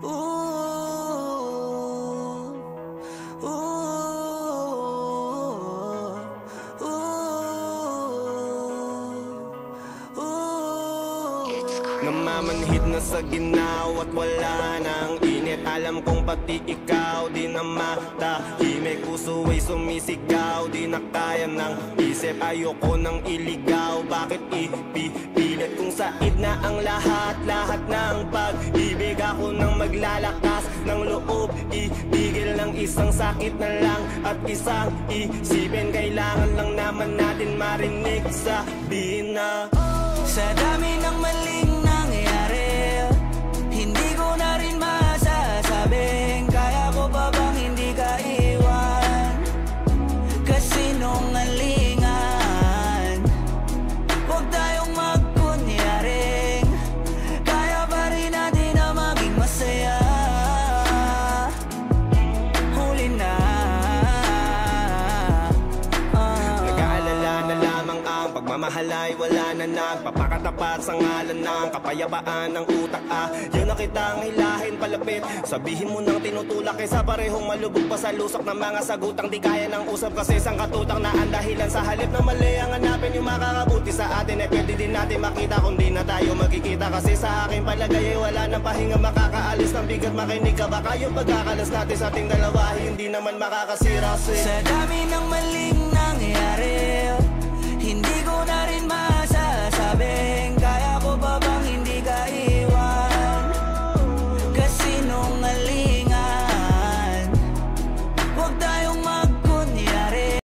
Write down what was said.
Namamanhid na sa ginaw at wala nang init. Alam kong pati ikaw di na matahimik. Puso ay sumisigaw, di na kaya ng isip. Ayoko nang iligaw, bakit ipipilit? Kung said na ang lahat ng pag-ibig. Ako nang maglalakas ng loob, ibigil ng isang sakit na lang at isang isipin. Kailangan lang naman natin marinig, sabihin na sa dami ng maling nangyari, hindi ko na rin masasabing kaya ko pa bang hindi ka iwan. Kasinungalingan, huwag tayong magkunyaring kaya pa rin natin na maging masaya. Huli na nag-aalala na lamang ang pagmamahal ay wala na nagpapakatapat sa ngalan ng kapayapaan ng utak. Yun na kitang hilahin palapit, sabihin mo nang tinutulak kaysa parehong malubog pa sa lusok ng mga sagutang di kaya ng usap. Kasi isang katutang na ang dahilan sa halip na mali ang hanapin yung makakabuti sa atin. Pwede din natin makita kung di na tayo magkikita. Kasi sa aking palagay ay wala nang pahinga makakaalis ng bigat. Makinig ka baka yung pagkakalas natin sa ating dalawa hindi naman makakasira. Sa dami ng maling nangyari,